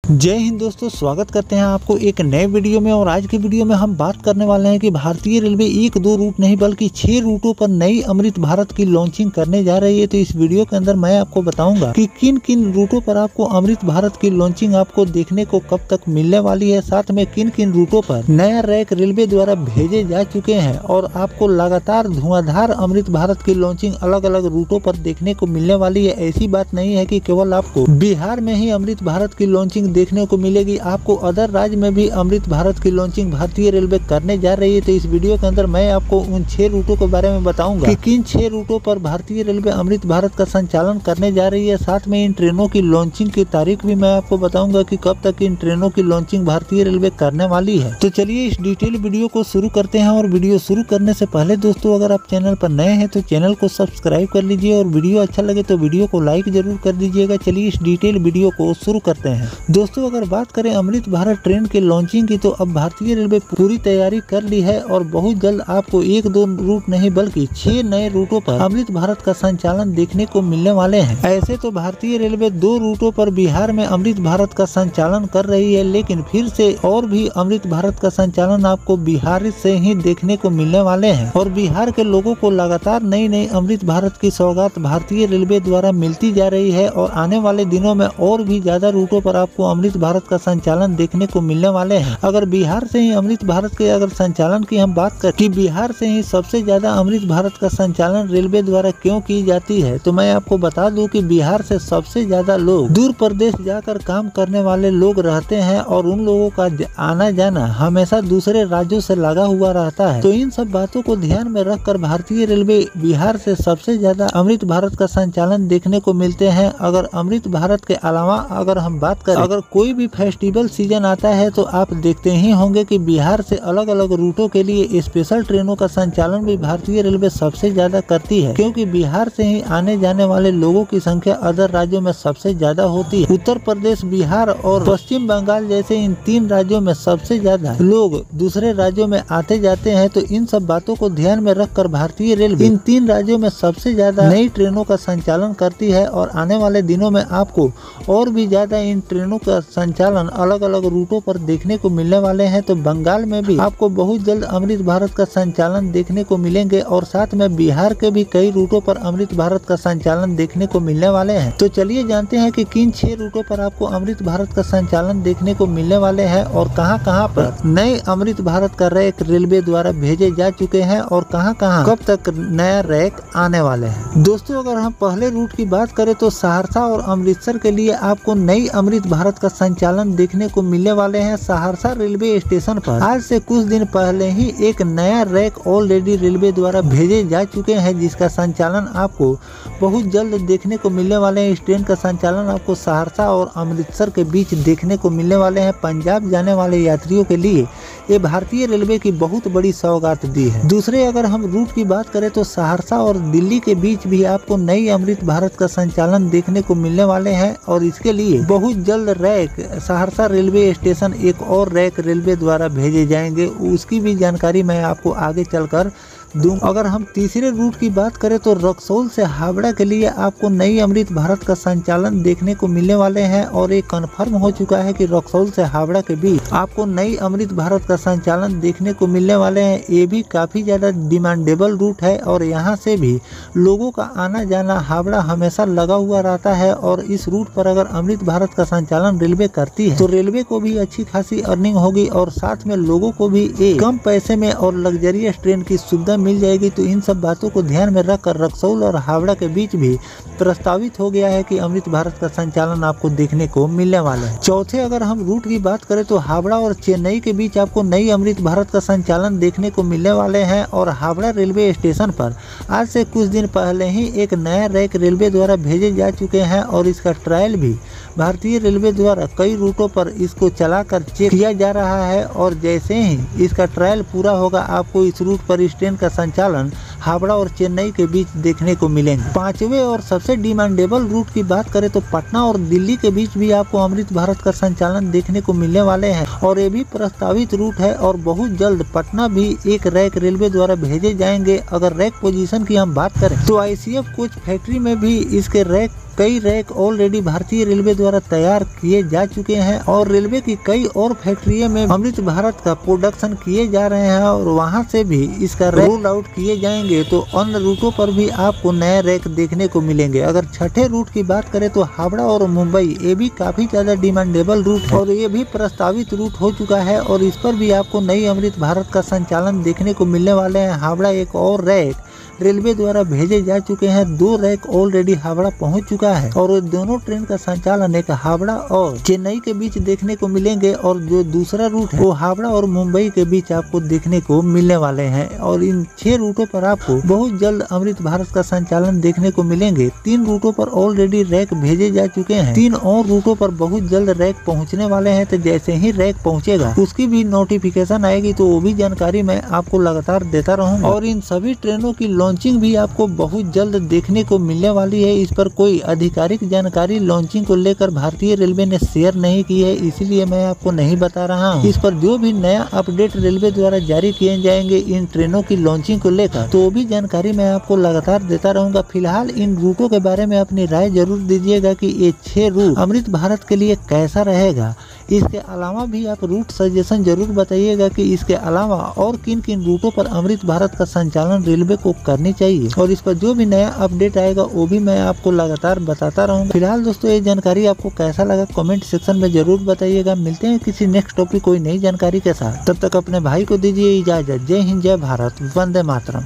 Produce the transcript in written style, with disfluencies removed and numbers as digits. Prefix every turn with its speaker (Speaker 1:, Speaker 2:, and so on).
Speaker 1: जय हिंद दोस्तों, स्वागत करते हैं आपको एक नए वीडियो में। और आज की वीडियो में हम बात करने वाले हैं कि भारतीय रेलवे 1-2 रूट नहीं बल्कि 6 रूटों पर नई अमृत भारत की लॉन्चिंग करने जा रही है। तो इस वीडियो के अंदर मैं आपको बताऊंगा कि किन किन रूटों पर आपको अमृत भारत की लॉन्चिंग आपको देखने को कब तक मिलने वाली है, साथ में किन किन रूटों पर नया रैक रेलवे द्वारा भेजे जा चुके हैं और आपको लगातार धुआंधार अमृत भारत की लॉन्चिंग अलग अलग रूटों पर देखने को मिलने वाली है। ऐसी बात नहीं है कि केवल आपको बिहार में ही अमृत भारत की लॉन्चिंग देखने को मिलेगी, आपको अदर राज्य में भी अमृत भारत की लॉन्चिंग भारतीय रेलवे करने जा रही है। तो इस वीडियो के अंदर मैं आपको उन 6 रूटों के बारे में बताऊंगा कि किन 6 रूटों पर भारतीय रेलवे अमृत भारत का संचालन करने जा रही है। साथ में इन ट्रेनों की लॉन्चिंग की तारीख भी मैं आपको बताऊंगा कि कब तक इन ट्रेनों की लॉन्चिंग भारतीय रेलवे करने वाली है। तो चलिए इस डिटेल वीडियो को शुरू करते हैं। और वीडियो शुरू करने से पहले दोस्तों, अगर आप चैनल पर नए हैं तो चैनल को सब्सक्राइब कर लीजिए और वीडियो अच्छा लगे तो वीडियो को लाइक जरूर कर दीजिएगा। चलिए इस डिटेल वीडियो को शुरू करते हैं। दोस्तों, अगर बात करें अमृत भारत ट्रेन के लॉन्चिंग की, तो अब भारतीय रेलवे पूरी तैयारी कर ली है और बहुत जल्द आपको 1-2 रूट नहीं बल्कि 6 नए रूटों पर अमृत भारत का संचालन देखने को मिलने वाले हैं। ऐसे तो भारतीय रेलवे 2 रूटों पर बिहार में अमृत भारत का संचालन कर रही है, लेकिन फिर से और भी अमृत भारत का संचालन आपको बिहार से ही देखने को मिलने वाले हैं। और बिहार के लोगों को लगातार नई नई अमृत भारत की सौगात भारतीय रेलवे द्वारा मिलती जा रही है और आने वाले दिनों में और भी ज्यादा रूटों पर आपको अमृत भारत का संचालन देखने को मिलने वाले हैं। अगर बिहार से ही अमृत भारत के अगर संचालन की हम बात करें कि बिहार से ही सबसे ज्यादा अमृत भारत का संचालन रेलवे द्वारा क्यों की जाती है, तो मैं आपको बता दूं कि बिहार से सबसे ज्यादा लोग दूर प्रदेश जाकर काम करने वाले लोग रहते हैं और उन लोगों का आना जाना हमेशा दूसरे राज्यों से लगा हुआ रहता है। तो इन सब बातों को ध्यान में रखकर भारतीय रेलवे बिहार से सबसे ज्यादा अमृत भारत का संचालन देखने को मिलते हैं। अगर अमृत भारत के अलावा अगर हम बात करें, अगर कोई भी फेस्टिवल सीजन आता है तो आप देखते ही होंगे कि बिहार से अलग अलग रूटों के लिए स्पेशल ट्रेनों का संचालन भी भारतीय रेलवे सबसे ज्यादा करती है, क्योंकि बिहार से ही आने जाने वाले लोगों की संख्या अदर राज्यों में सबसे ज्यादा होती है। उत्तर प्रदेश, बिहार और पश्चिम बंगाल जैसे इन 3 राज्यों में सबसे ज्यादा लोग दूसरे राज्यों में आते जाते हैं। तो इन सब बातों को ध्यान में रखकर भारतीय रेलवे इन 3 राज्यों में सबसे ज्यादा नई ट्रेनों का संचालन करती है और आने वाले दिनों में आपको और भी ज्यादा इन ट्रेनों का संचालन अलग अलग रूटों पर देखने को मिलने वाले हैं। तो बंगाल में भी आपको बहुत जल्द अमृत भारत का संचालन देखने को मिलेंगे और साथ में बिहार के भी कई रूटों पर अमृत भारत का संचालन देखने को मिलने वाले हैं। तो चलिए जानते हैं कि किन 6 रूटों पर आपको अमृत भारत का संचालन देखने को मिलने वाले हैं और कहां-कहां पर नए अमृत भारत का रैक रेलवे द्वारा भेजे जा चुके हैं और कहां-कहां कब तक नया रैक आने वाले हैं। दोस्तों, अगर हम पहले रूट की बात करें तो सहरसा और अमृतसर के लिए आपको नई अमृत भारत का संचालन देखने को मिलने वाले हैं। सहरसा रेलवे स्टेशन पर आज से कुछ दिन पहले ही एक नया रैक ऑलरेडी रेलवे द्वारा भेजे जा चुके हैं, जिसका संचालन आपको बहुत जल्द देखने को मिलने वाले हैं। इस ट्रेन का संचालन आपको सहरसा और अमृतसर के बीच देखने को मिलने वाले हैं। पंजाब जाने वाले यात्रियों के लिए ये भारतीय रेलवे की बहुत बड़ी सौगात दी है। दूसरे अगर हम रूट की बात करें तो सहरसा और दिल्ली के बीच भी आपको नई अमृत भारत का संचालन देखने को मिलने वाले हैं और इसके लिए बहुत जल्द रैक सहरसा रेलवे स्टेशन एक और रैक रेलवे द्वारा भेजे जाएंगे। उसकी भी जानकारी मैं आपको आगे चलकर दूं। अगर हम तीसरे रूट की बात करें तो रक्सौल से हावड़ा के लिए आपको नई अमृत भारत का संचालन देखने को मिलने वाले हैं और ये कंफर्म हो चुका है कि रक्सौल से हावड़ा के बीच आपको नई अमृत भारत का संचालन देखने को मिलने वाले हैं। ये भी काफी ज्यादा डिमांडेबल रूट है और यहाँ से भी लोगों का आना जाना हावड़ा हमेशा लगा हुआ रहता है और इस रूट पर अगर अमृत भारत का संचालन रेलवे करती है तो रेलवे को भी अच्छी खासी अर्निंग होगी और साथ में लोगों को भी एक कम पैसे में और लग्जरियस ट्रेन की सुविधा मिल जाएगी। तो इन सब बातों को ध्यान में रखकर रक्सौल और हावड़ा के बीच भी प्रस्तावित हो गया है कि अमृत भारत का संचालन आपको देखने को मिलने वाला है। चौथे अगर हम रूट की बात करें तो हावड़ा और चेन्नई के बीच आपको नई अमृत भारत का संचालन देखने को मिलने वाले हैं और हावड़ा रेलवे स्टेशन पर आज से कुछ दिन पहले ही एक नया रैक रेलवे द्वारा भेजे जा चुके हैं और इसका ट्रायल भी भारतीय रेलवे द्वारा कई रूटों पर इसको चलाकर चेक किया जा रहा है और जैसे ही इसका ट्रायल पूरा होगा आपको इस रूट पर इस ट्रेन का संचालन हावड़ा और चेन्नई के बीच देखने को मिलेंगे। पांचवें और सबसे डिमांडेबल रूट की बात करें तो पटना और दिल्ली के बीच भी आपको अमृत भारत का संचालन देखने को मिलने वाले हैं और ये भी प्रस्तावित रूट है और बहुत जल्द पटना भी एक रैक रेलवे द्वारा भेजे जाएंगे। अगर रैक पोजीशन की हम बात करें तो आईसीएफ कोच फैक्ट्री में भी इसके कई रैक ऑलरेडी भारतीय रेलवे द्वारा तैयार किए जा चुके हैं और रेलवे की कई और फैक्ट्रियों में अमृत भारत का प्रोडक्शन किए जा रहे हैं और वहां से भी इसका रोल आउट किए जाएंगे। तो अन्य रूटों पर भी आपको नए रैक देखने को मिलेंगे। अगर छठे रूट की बात करें तो हावड़ा और मुंबई, ये भी काफी ज्यादा डिमांडेबल रूट है और ये भी प्रस्तावित रूट हो चुका है और इस पर भी आपको नई अमृत भारत का संचालन देखने को मिलने वाले हैं। हावड़ा एक और रैक रेलवे द्वारा भेजे जा चुके हैं, 2 रैक ऑलरेडी हावड़ा पहुंच चुका है और दोनों ट्रेन का संचालन एक हावड़ा और चेन्नई के बीच देखने को मिलेंगे और जो दूसरा रूट है वो हावड़ा और मुंबई के बीच आपको देखने को मिलने वाले हैं और इन 6 रूटों पर आपको बहुत जल्द अमृत भारत का संचालन देखने को मिलेंगे। 3 रूटों पर ऑलरेडी रैक भेजे जा चुके हैं, 3 और रूटों पर बहुत जल्द रैक पहुँचने वाले हैं। तो जैसे ही रैक पहुँचेगा उसकी भी नोटिफिकेशन आएगी तो वो भी जानकारी मैं आपको लगातार देता रहूँगा और इन सभी ट्रेनों की लॉन्चिंग भी आपको बहुत जल्द देखने को मिलने वाली है। इस पर कोई आधिकारिक जानकारी लॉन्चिंग को लेकर भारतीय रेलवे ने शेयर नहीं की है, इसीलिए मैं आपको नहीं बता रहा हूँ। इस पर जो भी नया अपडेट रेलवे द्वारा जारी किए जाएंगे इन ट्रेनों की लॉन्चिंग को लेकर तो वो भी जानकारी मैं आपको लगातार देता रहूंगा। फिलहाल इन रूटों के बारे में अपनी राय जरूर दीजिएगा कि ये 6 रूट अमृत भारत के लिए कैसा रहेगा। इसके अलावा भी आप रूट सजेशन जरूर बताइएगा कि इसके अलावा और किन किन रूटों पर अमृत भारत का संचालन रेलवे को करनी चाहिए और इस पर जो भी नया अपडेट आएगा वो भी मैं आपको लगातार बताता रहूंगा। फिलहाल दोस्तों ये जानकारी आपको कैसा लगा कमेंट सेक्शन में जरूर बताइएगा। मिलते हैं किसी नेक्स्ट टॉपिक कोई नई जानकारी के साथ, तब तक अपने भाई को दीजिए इजाजत। जय हिंद, जय भारत, वंदे मातरम।